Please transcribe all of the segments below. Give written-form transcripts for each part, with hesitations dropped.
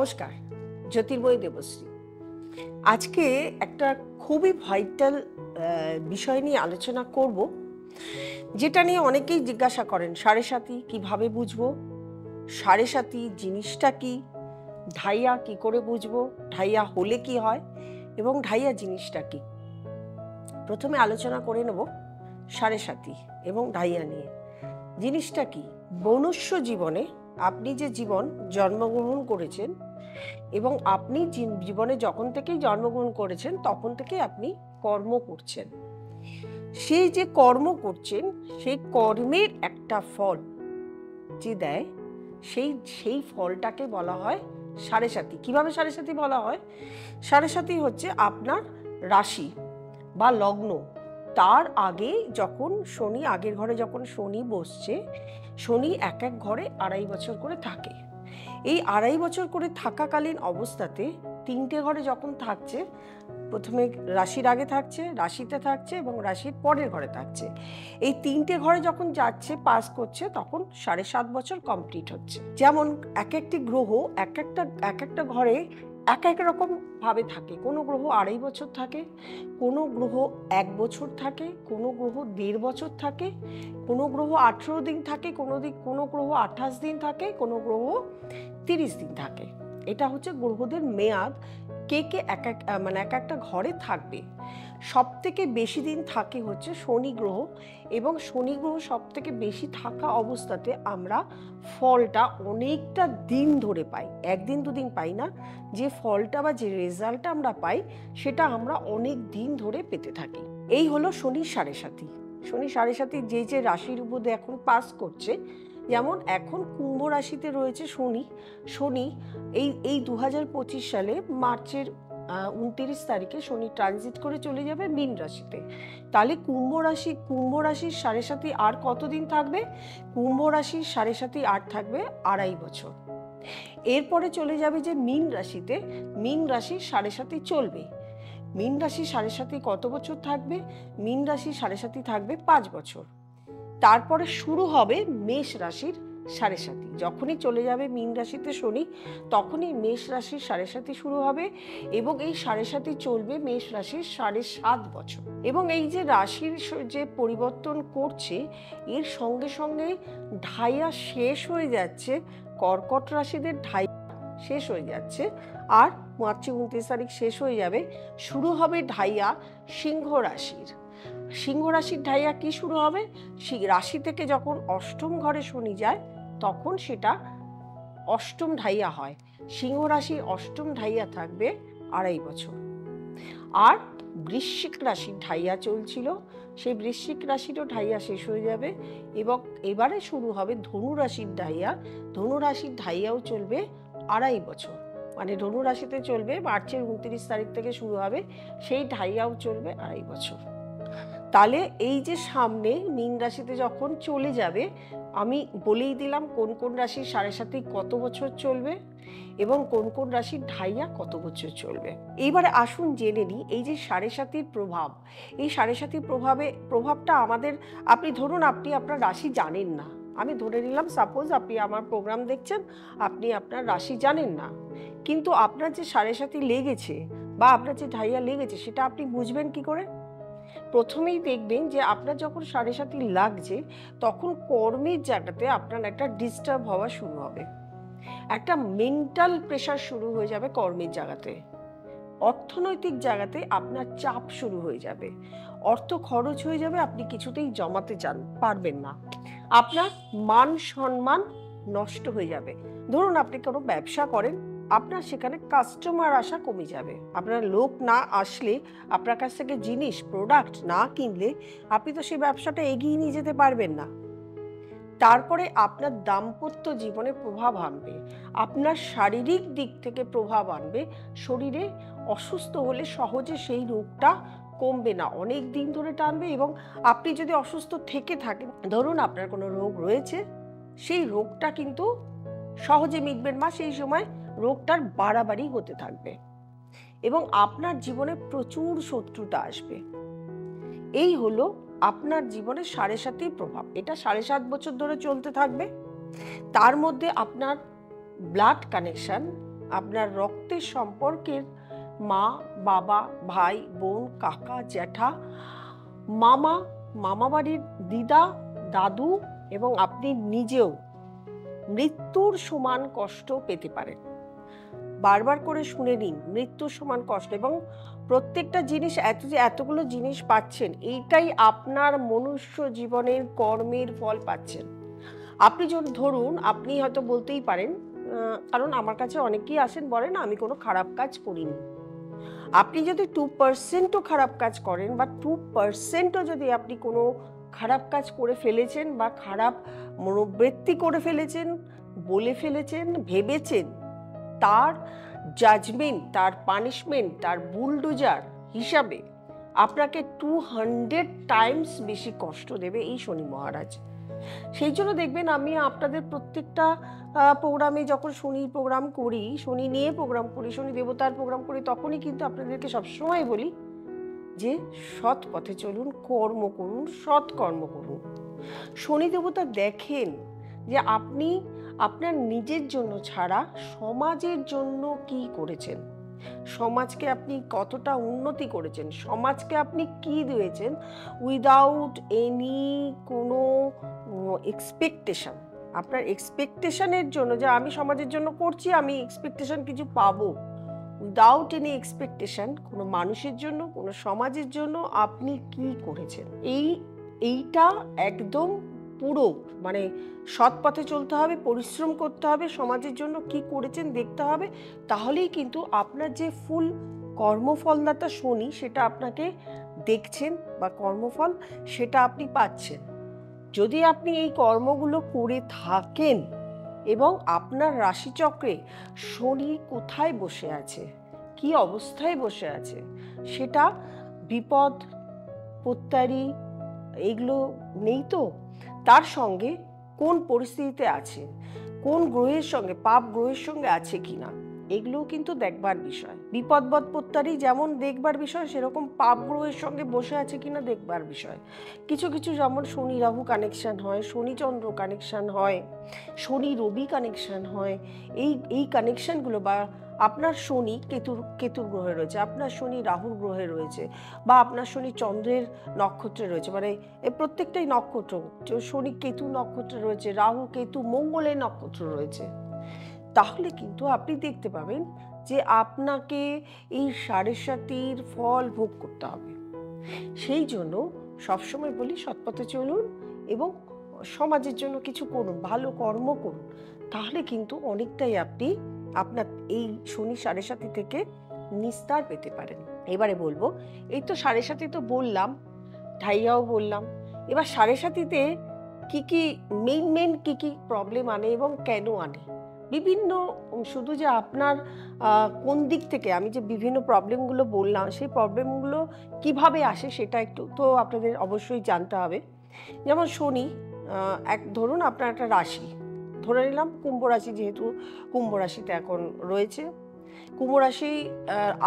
নমস্কার, জ্যোতির্ময়ী দেবশ্রী। আজকে একটা খুবই ভাইটাল বিষয় নিয়ে আলোচনা করব, যেটা নিয়ে অনেকেই জিজ্ঞাসা করেন, সাড়ে সাতি কিভাবে বুঝবো, সাড়ে সাতি জিনিসটা কি, ঢাইয়া কি করে বুঝবো, ঢাইয়া হলে কি হয় এবং ঢাইয়া জিনিসটা কি। প্রথমে আলোচনা করে নেব সাড়ে সাতি এবং ঢাইয়া নিয়ে। জিনিসটা কি? মনুষ্য জীবনে আপনি যে জীবন জন্মগ্রহণ করেছেন এবং আপনি জীবনে যখন থেকেই জন্মগ্রহণ করেছেন তখন থেকেই আপনি কর্ম করছেন। সেই যে কর্ম করছেন সেই কর্মের একটা ফল যে দেয়, সেই ফলটাকে বলা হয় সাড়ে সাতি। কিভাবে সাড়ে সাতি বলা হয়? সাড়ে সাতি হচ্ছে আপনার রাশি বা লগ্ন, তার আগে যখন শনি, আগের ঘরে যখন শনি বসছে, শনি এক এক ঘরে 2.5 বছর করে থাকে। এই 2.5 বছর করে থাকাকালীন অবস্থাতে তিনটে ঘরে যখন থাকছে, প্রথমে রাশির আগে থাকছে, রাশিতে থাকছে এবং রাশির পরের ঘরে থাকছে, এই তিনটে ঘরে যখন যাচ্ছে, পাস করছে, তখন 7.5 বছর কমপ্লিট হচ্ছে। যেমন এক একটি গ্রহ এক একটা ঘরে এক এক রকম ভাবে থাকে। কোনো গ্রহ 2.5 বছর থাকে, কোনো গ্রহ 1 বছর থাকে, কোনো গ্রহ 1.5 বছর থাকে, কোনো গ্রহ 18 দিন থাকে, কোনো গ্রহ 28 দিন থাকে, কোনো গ্রহ 30 দিন থাকে। এটা হচ্ছে গ্রহদের মেয়াদ, কে এক একটা ঘরে থাকবে। সব থেকে বেশি দিন থাকে হচ্ছে শনি গ্রহ, এবং শনি গ্রহ সব থেকে বেশি থাকা অবস্থাতে আমরা ফলটা অনেকটা দিন ধরে পাই, একদিন দুদিন পাই না। যে ফলটা বা যে রেজাল্টটা আমরা পাই সেটা আমরা অনেক দিন ধরে পেতে থাকি। এই হলো শনির সাড়ে সাতি। শনি সাড়ে সাতি যে রাশির উপর এখন পাস করছে, যেমন এখন কুম্ভ রাশিতে রয়েছে শনি এই 2025 সালে মার্চের 29 তারিখে শনি ট্রানজিট করে চলে যাবে মীন রাশিতে। তাহলে কুম্ভ রাশির সাড়ে সাতি আর কতদিন থাকবে? কুম্ভ রাশির সাড়ে সাতি আর থাকবে 2.5 বছর। এরপরে চলে যাবে যে মীন রাশিতে, মীন রাশির সাড়ে সাতি চলবে। মীন রাশির সাড়ে সাতি কত বছর থাকবে? মীন রাশির সাড়ে সাতি থাকবে 5 বছর। তারপরে শুরু হবে মেষ রাশির সাড়ে সাতি। যখনই চলে যাবে মীন রাশিতে শনি, তখনই মেষ রাশির সাড়ে সাতি শুরু হবে এবং এই সাড়ে সাতি চলবে মেষ রাশির 7.5 বছর। এবং এই যে রাশির যে পরিবর্তন করছে, এর সঙ্গে সঙ্গে ঢাইয়া শেষ হয়ে যাচ্ছে। কর্কট রাশিদের ঢাইয়া শেষ হয়ে যাচ্ছে, আর মার্চের 29 তারিখ শেষ হয়ে যাবে। শুরু হবে ঢাইয়া সিংহ রাশির। সিংহ রাশির ঢাইয়া কি শুরু হবে? রাশি থেকে যখন অষ্টম ঘরে শনি যায়, তখন সেটা অষ্টম ঢাইয়া হয়। সিংহ রাশির অষ্টম ঢাইয়া থাকবে 2.5 বছর। আর বৃশ্চিক রাশির ঢাইয়া চলছিল, সেই বৃশ্চিক রাশিরও ঢাইয়া শেষ হয়ে যাবে এবং এবারে শুরু হবে ধনু রাশির ঢাইয়া। ধনু রাশির ঢাইয়াও চলবে 2.5 বছর, মানে ধনু রাশিতে চলবে মার্চের 29 তারিখ থেকে শুরু হবে, সেই ঢাইয়াও চলবে 2.5 বছর। তাহলে এই যে সামনে মীন রাশিতে যখন চলে যাবে, আমি বলেই দিলাম কোন কোন রাশির সাড়ে সাতি কত বছর চলবে এবং কোন কোন রাশির ঢাইয়া কত বছর চলবে। এইবারে আসুন জেনে নিই এই যে সাড়ে সাতির প্রভাব। এই সাড়ে সাতির প্রভাবটা আমাদের, আপনি ধরুন আপনি আপনার রাশি জানেন না, আমি ধরে নিলাম সাপোজ আপনি আমার প্রোগ্রাম দেখছেন, আপনি আপনার রাশি জানেন না, কিন্তু আপনার যে সাড়ে সাতি লেগেছে বা আপনার যে ঢাইয়া লেগেছে, সেটা আপনি বুঝবেন কি করে? প্রথমেই দেখবেন যে আপনার যখন সাড়ে সাতি লাগছে, তখন কর্মের জায়গাতে আপনার একটা ডিস্টার্ব হওয়া শুরু হবে, একটা মেন্টাল প্রেশার শুরু হয়ে যাবে কর্মের জায়গাতে। অর্থনৈতিক জায়গাতে আপনার চাপ শুরু হয়ে যাবে, অর্থ খরচ হয়ে যাবে, আপনি কিছুতেই জমাতে পারবেন না, আপনার মান সম্মান নষ্ট হয়ে যাবে। ধরুন আপনি কোনো ব্যবসা করেন, আপনার সেখানে কাস্টমার আসা কমে যাবে, আপনার লোক না আসলে, আপনার কাছ থেকে জিনিস প্রোডাক্ট না কিনলে আপনি তো সেই ব্যবসাটা এগিয়ে নিয়ে যেতে পারবেন না। তারপরে আপনার দাম্পত্য জীবনে প্রভাব আনবে, আপনার শারীরিক দিক থেকে প্রভাব আনবে। শরীরে অসুস্থ হলে সহজে সেই রোগটা কমবে না, অনেক দিন ধরে টানবে। এবং আপনি যদি অসুস্থ থেকে থাকেন, ধরুন আপনার কোনো রোগ রয়েছে, সেই রোগটা কিন্তু সহজে মিটবে না, সেই সময় রোগটার বাড়াবাড়ি হতে থাকবে এবং আপনার জীবনে প্রচুর শত্রুতা আসবে। এই হলো আপনার জীবনে সাড়ে সাতির প্রভাব। এটা 7.5 বছর ধরে চলতে থাকবে। তার মধ্যে আপনার ব্লাড কানেকশন আপনার রক্তের সম্পর্কের মা, বাবা, ভাই, বোন, কাকা, জ্যাঠা, মামা, মামা বাড়ির দিদা, দাদু এবং আপনি নিজেও মৃত্যুর সমান কষ্ট পেতে পারেন। বারবার করে শুনে নিন, মৃত্যুর সমান কষ্ট। এবং প্রত্যেকটা জিনিস এতগুলো জিনিস পাচ্ছেন, এইটাই আপনার মনুষ্য জীবনের কর্মের ফল পাচ্ছেন। আপনি ধরুন, আপনি হয়তো বলতেই পারেন, কারণ আমার কাছে অনেকেই আসেন বলেন আমি কোনো খারাপ কাজ করিনি। আপনি যদি 2%ও খারাপ কাজ করেন বা 2%ও যদি আপনি কোনো খারাপ কাজ করে ফেলেছেন বা খারাপ মনোবৃত্তি করে ফেলেছেন, বলে ফেলেছেন, ভেবেছেন, তার জাজমেন্ট, তার পানিশমেন্ট, তার বুলডোজার হিসাবে আপনাকে 200 টাইমস বেশি কষ্ট দেবে এই শনি মহারাজ। সেই জন্য দেখবেন আমি আপনাদের প্রত্যেকটা প্রোগ্রামে যখন শনির প্রোগ্রাম করি, শনি নিয়ে প্রোগ্রাম করি, শনি দেবতার প্রোগ্রাম করি, তখনই কিন্তু আপনাদেরকে সবসময় বলি যে সৎ পথে চলুন, কর্ম করুন, সৎ কর্ম করুন। শনি দেবতা দেখেন যে আপনি আপনার নিজের জন্য ছাড়া সমাজের জন্য কি করেছেন, সমাজকে আপনি কতটা উন্নতি করেছেন, সমাজকে আপনি কি দিয়েছেন উইদাউট এনি কোনো এক্সপেকটেশন। আপনার এক্সপেকটেশনের জন্য যে আমি সমাজের জন্য করছি, আমি এক্সপেকটেশন কিছু পাবো, উইদাউট এনি এক্সপেকটেশন কোনো মানুষের জন্য, কোনো সমাজের জন্য আপনি কি করেছেন, এইটা একদম পুরো মানে সৎ পথে চলতে হবে, পরিশ্রম করতে হবে, সমাজের জন্য কি করেছেন দেখতে হবে। তাহলেই কিন্তু আপনার যে ফুল কর্মফলদাতা শনি সেটা আপনাকে দেখছেন বা কর্মফল সেটা আপনি পাচ্ছেন। যদি আপনি এই কর্মগুলো করে থাকেন এবং আপনার রাশিচক্রে শনি কোথায় বসে আছে, কি অবস্থায় বসে আছে, সেটা বিপদ, প্রত্যারি এইগুলো নেই তো, তার সঙ্গে কোন পরিস্থিতিতে আছে, কোন গ্রহের সঙ্গে, পাপ গ্রহের সঙ্গে আছে কিনা, এগুলোও কিন্তু দেখবার বিষয়। বিপদবদ প্রত্যারি যেমন দেখবার বিষয়, সেরকম পাপ গ্রহের সঙ্গে বসে আছে কিনা দেখবার বিষয়। কিছু কিছু যেমন শনি রাহু কানেকশন হয়, শনি চন্দ্র কানেকশন হয়, শনি রবি কানেকশন হয়, এই কানেকশনগুলো, বা আপনার শনি কেতুর গ্রহে রয়েছে, আপনার শনি রাহুর গ্রহে রয়েছে, বা আপনার শনি চন্দ্রের নক্ষত্রে রয়েছে, মানে এই প্রত্যেকটাই নক্ষত্র, শনি কেতু নক্ষত্রে রয়েছে, রাহু কেতু মঙ্গলের নক্ষত্র রয়েছে, তাহলে কিন্তু আপনি দেখতে পাবেন যে আপনাকে এই 7.5 ফল ভোগ করতে হবে। সেই জন্য সবসময় বলি সৎপথে চলুন এবং সমাজের জন্য কিছু করুন, ভালো কর্ম করুন, তাহলে কিন্তু অনেকটাই আপনি আপনার এই শনি 7.5 থেকে নিস্তার পেতে পারেন। এবারে বলবো, এই তো 7.5 তো বললাম, ঢাইয়াও বললাম, এবার 7.5-তে কি কি মেইন কি কি প্রবলেম আনে এবং কেন আনে, বিভিন্ন, শুধু যে আপনার কোন দিক থেকে, আমি যে বিভিন্ন প্রবলেমগুলো বললাম সেই প্রবলেমগুলো কিভাবে আসে সেটা একটু তো আপনাদের অবশ্যই জানতে হবে। যেমন শনি, ধরুন আপনার একটা রাশি ধরে নিলাম কুম্ভ রাশি, যেহেতু কুম্ভ রাশিতে এখন রয়েছে, কুম্ভ রাশি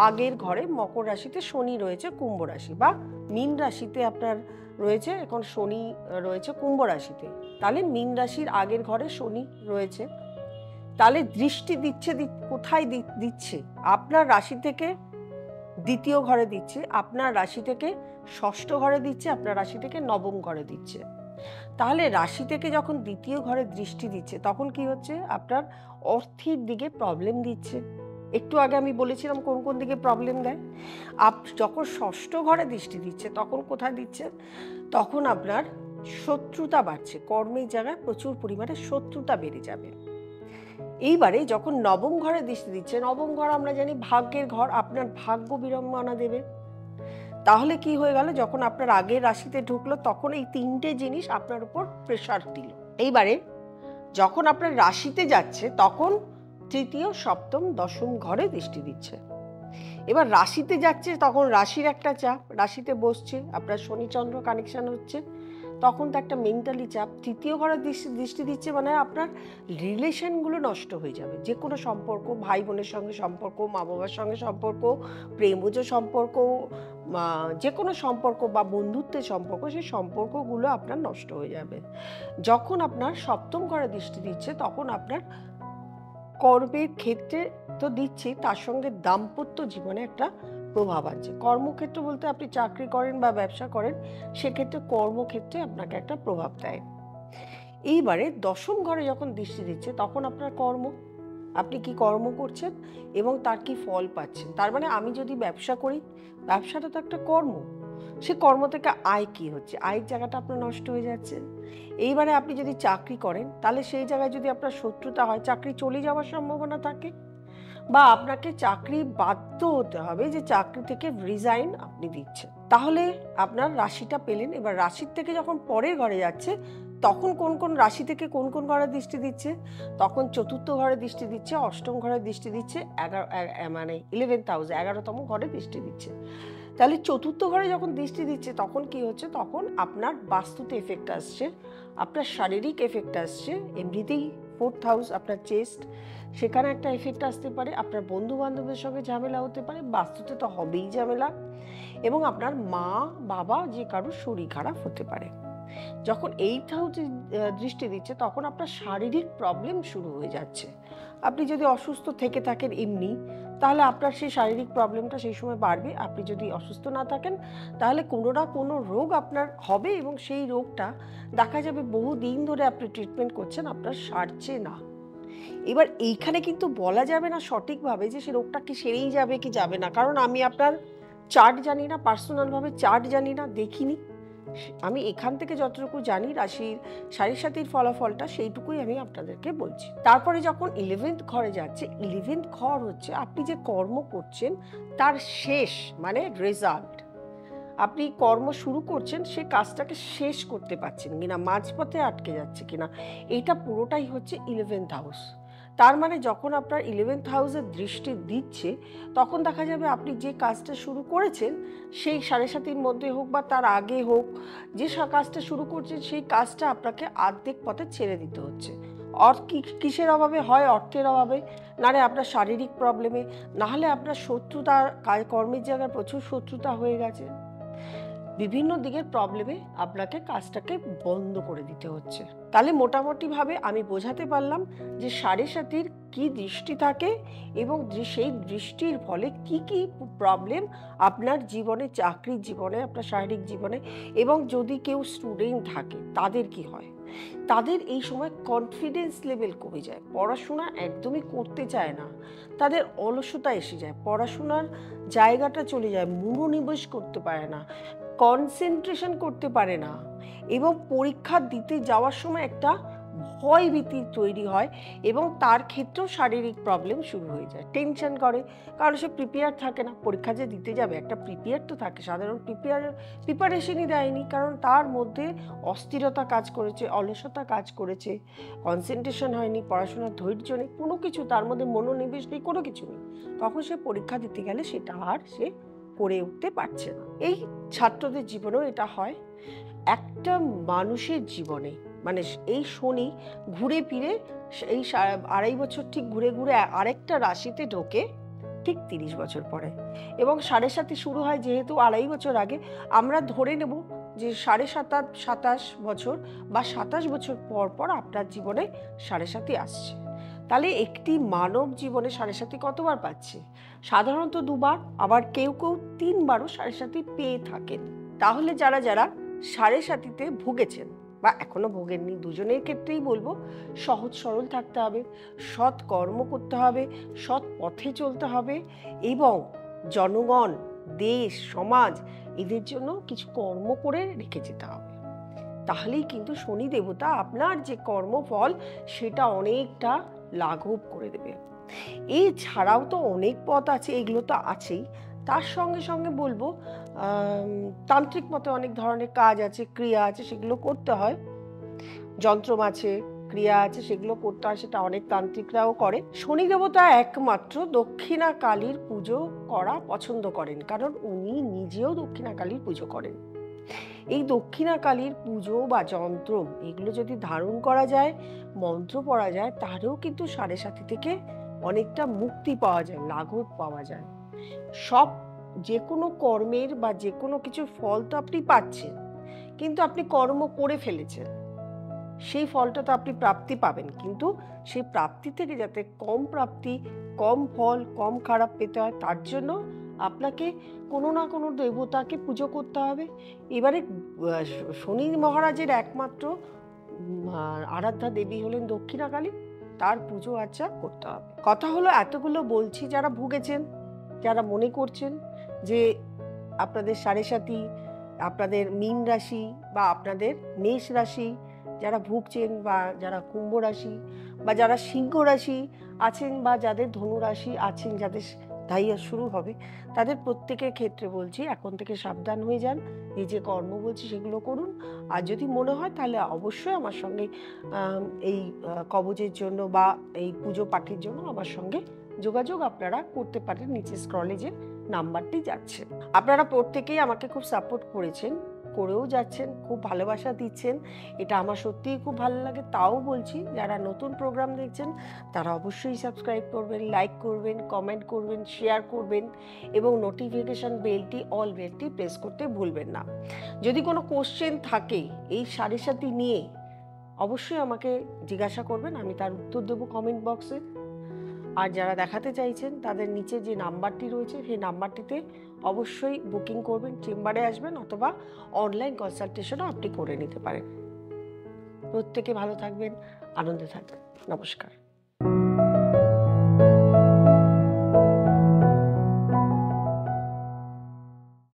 আগের ঘরে মকর রাশিতে শনি রয়েছে কুম্ভ রাশি, বা মীন রাশিতে আপনার রয়েছে এখন শনি রয়েছে কুম্ভ রাশিতে, তাহলে মীন রাশির আগের ঘরে শনি রয়েছে, তাহলে দৃষ্টি দিচ্ছে কোথায় দিচ্ছে, আপনার রাশি থেকে দ্বিতীয় ঘরে দিচ্ছে, আপনার রাশি থেকে ষষ্ঠ ঘরে দিচ্ছে, আপনার রাশি থেকে নবম ঘরে দিচ্ছে। তাহলে রাশি থেকে যখন দ্বিতীয় ঘরে দৃষ্টি দিচ্ছে তখন কি হচ্ছে, আপনার অর্থের দিকে প্রবলেম দিচ্ছে। একটু আগে আমি বলেছিলাম কোন কোন দিকে প্রবলেম দেয়। যখন ষষ্ঠ ঘরে দৃষ্টি দিচ্ছে তখন কোথায় দিচ্ছে, তখন আপনার শত্রুতা বাড়ছে, কর্মের জায়গায় প্রচুর পরিমাণে শত্রুতা বেড়ে যাবে। এইবারে যখন নবম ঘরে দৃষ্টি দিচ্ছে, নবম ঘর আমরা জানি ভাগ্যের ঘর, আপনার ভাগ্য বিড়ম্বনা দেবে। তাহলে কি হয়ে গেল, যখন আপনার আগের রাশিতে ঢুকলো তখন এই 3টে জিনিস আপনার উপর প্রেশার দিল। এইবারে যখন আপনার রাশিতে যাচ্ছে তখন তৃতীয়, সপ্তম, দশম ঘরে দৃষ্টি দিচ্ছে। এবার রাশিতে যাচ্ছে তখন রাশির একটা চাপ, রাশিতে বসছে, আপনার শনি চন্দ্র কানেকশন হচ্ছে, তখন তো একটা মেন্টালি চাপ। তৃতীয় ঘরে দৃষ্টি দিচ্ছে মানে আপনার রিলেশনগুলো নষ্ট হয়ে যাবে, যে কোনো সম্পর্ক, ভাই বোনের সঙ্গে সম্পর্ক, মা বাবার সঙ্গে সম্পর্ক, প্রেমজ সম্পর্ক, যে কোনো সম্পর্ক বা বন্ধুত্বের সম্পর্ক, সেই সম্পর্কগুলো আপনার নষ্ট হয়ে যাবে। যখন আপনার সপ্তম ঘরে দৃষ্টি দিচ্ছে তখন আপনার কর্মের ক্ষেত্রে তো দিচ্ছি, তার সঙ্গে দাম্পত্য জীবনে একটা প্রভাব আছে। কর্মক্ষেত্র বলতে আপনি চাকরি করেন বা ব্যবসা করেন, সেক্ষেত্রে কর্মক্ষেত্রে আপনাকে একটা প্রভাব দেয়। এইবারে দশম ঘরে যখন দৃষ্টি দিচ্ছে তখন আপনার কর্ম, আপনি কি কর্ম করছেন এবং তার কি ফল পাচ্ছেন। তার মানে আমি যদি ব্যবসা করি, ব্যবসাটা তো একটা কর্ম, সে কর্ম থেকে আয় কি হচ্ছে, আয়ের জায়গাটা আপনার নষ্ট হয়ে যাচ্ছে। এইবারে আপনি যদি চাকরি করেন, তাহলে সেই জায়গায় যদি আপনার শত্রুতা হয়, চাকরি চলে যাওয়ার সম্ভাবনা থাকে, বা আপনাকে চাকরি বাধ্য হতে হবে যে চাকরি থেকে রিজাইন আপনি দিচ্ছেন। তাহলে আপনার রাশিটা পেলেন। এবার রাশির থেকে যখন পরের ঘরে যাচ্ছে, তখন কোন কোন রাশি থেকে কোন কোন ঘরে দৃষ্টি দিচ্ছে, তখন চতুর্থ ঘরে দৃষ্টি দিচ্ছে, অষ্টম ঘরে দৃষ্টি দিচ্ছে, মানে 11th হাউস, 11তম ঘরে দৃষ্টি দিচ্ছে। তাহলে চতুর্থ ঘরে যখন দৃষ্টি দিচ্ছে তখন কি হচ্ছে, তখন আপনার বাস্তুতে এফেক্ট আসছে, আপনার শারীরিক এফেক্ট আসছে। এমনিতেই 4th হাউস আপনার চেস্ট, সেখানে একটা এফেক্ট আসতে পারে। আপনার বন্ধু বান্ধবের সঙ্গে ঝামেলা হতে পারে, বাস্তুতে তো হবেই ঝামেলা। এবং আপনার মা বাবা যে কারোর শরীর খারাপ হতে পারে। যখন 8th হাউসে দৃষ্টি দিচ্ছে তখন আপনার শারীরিক প্রবলেম শুরু হয়ে যাচ্ছে। আপনি যদি অসুস্থ থেকে থাকেন এমনি, তাহলে আপনার সেই শারীরিক প্রবলেমটা সেই সময় বাড়বে। আপনি যদি অসুস্থ না থাকেন, তাহলে কোনো না কোনো রোগ আপনার হবে এবং সেই রোগটা দেখা যাবে বহু দিন ধরে আপনি ট্রিটমেন্ট করছেন, আপনার সারছে না। এবার এইখানে কিন্তু বলা যাবে না সঠিকভাবে যে সে রোগটা কি সেরেই যাবে কি যাবে না, কারণ আমি আপনার চার্ট জানি না, পার্সোনালভাবে চার্ট জানি না, দেখিনি। আমি এখান থেকে যতটুকু জানি রাশির সাড়ে সাতির ফলাফলটা, সেইটুকুই আমি আপনাদেরকে বলছি। তারপরে যখন 11th ঘরে যাচ্ছে, 11th ঘর হচ্ছে আপনি যে কর্ম করছেন তার শেষ, মানে রেজাল্ট। আপনি কর্ম শুরু করছেন, সে কাজটাকে শেষ করতে পারছেন কিনা, মাঝপথে আটকে যাচ্ছে কিনা, এটা পুরোটাই হচ্ছে 11th হাউস। তার মানে যখন আপনার 11th হাউসের দৃষ্টি দিচ্ছে, তখন দেখা যাবে আপনি যে কাজটা শুরু করেছেন, সেই সাড়ে সাতির মধ্যে হোক বা তার আগে হোক, যে কাজটা শুরু করছেন সেই কাজটা আপনাকে অর্ধেক পথে ছেড়ে দিতে হচ্ছে। কিসের অভাবে? হয় অর্থের অভাবে, নাহলে আপনার শারীরিক প্রবলেমে, নাহলে আপনার শত্রুতার, কর্মের জায়গায় প্রচুর শত্রুতা হয়ে গেছে। বিভিন্ন দিকের প্রবলেমে আপনাকে কাজটাকে বন্ধ করে দিতে হচ্ছে। তাহলে মোটামুটিভাবে আমি বোঝাতে পারলাম যে সাড়ে সাতির কি দৃষ্টি থাকে এবং সেই দৃষ্টির ফলে কি কি প্রবলেম আপনার জীবনে, চাকরির জীবনে, আপনার শারীরিক জীবনে, এবং যদি কেউ স্টুডেন্ট থাকে তাদের কি হয়। তাদের এই সময় কনফিডেন্স লেভেল কমে যায়, পড়াশোনা একদমই করতে চায় না, তাদের অলসতা এসে যায়, পড়াশোনার জায়গাটা চলে যায়, মনোনিবেশ করতে পারে না, কনসেন্ট্রেশন করতে পারে না, এবং পরীক্ষা দিতে যাওয়ার সময় একটা ভয় ভীতি তৈরি হয়, এবং তার ক্ষেত্রেও শারীরিক প্রবলেম শুরু হয়ে যায়। টেনশন করে, কারণ সে প্রিপেয়ার থাকে না। পরীক্ষা যে দিতে যাবে, একটা প্রিপেয়ার তো থাকে, সাধারণ প্রিপারেশনই দেয়নি, কারণ তার মধ্যে অস্থিরতা কাজ করেছে, অলসতা কাজ করেছে, কনসেন্ট্রেশন হয়নি, পড়াশোনার ধৈর্য নেই, কোনো কিছু তার মধ্যে মনোনিবেশ নেই, কোনো কিছু নেই। তখন সে পরীক্ষা দিতে গেলে সেটা আর সে করে উঠতে পারছে না। এই ছাত্রদের জীবনেও এটা হয়। একটা মানুষের জীবনে, মানে এই শনি ঘুরে ফিরে এই 2.5 বছর ঠিক ঘুরে ঘুরে আরেকটা রাশিতে ঢোকে ঠিক 30 বছর পরে, এবং সাড়ে সাতি শুরু হয় যেহেতু 2.5 বছর আগে, আমরা ধরে নেব যে 27 বছর বা 27 বছর পর পর আপনার জীবনে সাড়ে সাতি আসছে। তাহলে একটি মানব জীবনে সাড়ে সাতি কতবার পাচ্ছে? সাধারণত 2বার, আবার কেউ কেউ 3বারও সাড়ে সাতি পেয়ে থাকেন। তাহলে যারা যারা সাড়ে সাতিতে ভুগেছেন বা এখনো ভোগেননি, দুজনের ক্ষেত্রেই বলবো সহজ সরল থাকতে হবে, সৎ কর্ম করতে হবে, সৎ পথে চলতে হবে, এবং জনগণ, দেশ, সমাজ এদের জন্য কিছু কর্ম করে রেখে যেতে হবে। তাহলেই কিন্তু শনি দেবতা আপনার যে কর্মফল সেটা অনেকটা লাঘব করে দেবে। এছাড়াও তো অনেক পথ আছে, এগুলো তো আছেই, তার সঙ্গে সঙ্গে বলবো তান্ত্রিক মতে অনেক ধরনের কাজ আছে, ক্রিয়া আছে, সেগুলো করতে হয়। যন্ত্রম আছে, ক্রিয়া আছে, সেগুলো করতে হয়, সেটা অনেক তান্ত্রিকরাও করে। শনি দেবতা একমাত্র দক্ষিণা কালীর পুজো করা পছন্দ করেন, কারণ উনি নিজেও দক্ষিণা কালীর পুজো করেন। এই দক্ষিণা কালীর পুজো বা যন্ত্র এগুলো যদি ধারণ করা যায়, মন্ত্র পড়া যায়, তাহলেও কিন্তু সাড়ে সাতি থেকে অনেকটা মুক্তি পাওয়া যায়, লাঘব পাওয়া যায়। সব যে কোনো কর্মের বা যে কোনো কিছুর ফল তো আপনি পাচ্ছেন, কিন্তু আপনি কর্ম করে ফেলেছেন, সেই ফলটা তো আপনি প্রাপ্তি পাবেন, কিন্তু সেই প্রাপ্তি থেকে যাতে কম প্রাপ্তি, কম ফল, কম খারাপ পেতে হয়, তার জন্য আপনাকে কোনো না কোনো দেবতাকে পুজো করতে হবে। এবারে শনি মহারাজের একমাত্র আরাধ্যা দেবী হলেন দক্ষিণাকালী, তার পুজো আর্চা করতে হবে। কথা হলো এতগুলো বলছি, যারা ভুগেছেন, যারা মনে করছেন যে আপনাদের সাড়ে সাথী, আপনাদের মীন রাশি বা আপনাদের মেষ রাশি যারা ভুগছেন, বা যারা কুম্ভ রাশি বা যারা সিংহ রাশি আছেন, বা যাদের ধনু রাশি আছেন, যাদের ধাইয়া শুরু হবে, তাদের প্রত্যেকের ক্ষেত্রে বলছি এখন থেকে সাবধান হয়ে যান, নিজে কর্ম বলছি সেগুলো করুন। আর যদি মনে হয় তাহলে অবশ্যই আমার সঙ্গে এই কবচের জন্য বা এই পুজো পাঠের জন্য আমার সঙ্গে যোগাযোগ আপনারা করতে পারেন। নিচে স্ক্রলে যে নাম্বারটি যাচ্ছে, আপনারা প্রত্যেকেই আমাকে খুব সাপোর্ট করেছেন, করেও যাচ্ছেন, খুব ভালোবাসা দিচ্ছেন, এটা আমার সত্যিই খুব ভালো লাগে। তাও বলছি, যারা নতুন প্রোগ্রাম দেখছেন তারা অবশ্যই সাবস্ক্রাইব করবেন, লাইক করবেন, কমেন্ট করবেন, শেয়ার করবেন এবং নোটিফিকেশান বেলটি, অল বেলটি প্রেস করতে ভুলবেন না। যদি কোনো কোশ্চেন থাকে এই সাড়ে সাথী নিয়ে অবশ্যই আমাকে জিজ্ঞাসা করবেন, আমি তার উত্তর দেবো কমেন্ট বক্সে। আর যারা দেখাতে চাইছেন তাদের নিচে যে নাম্বারটি রয়েছে সেই নাম্বারটিতে অবশ্যই বুকিং করবেন, চেম্বারে আসবেন, অথবা অনলাইন কনসালটেশনও আপনি করে নিতে পারেন। প্রত্যেকে ভালো থাকবেন, আনন্দে থাকবেন। নমস্কার।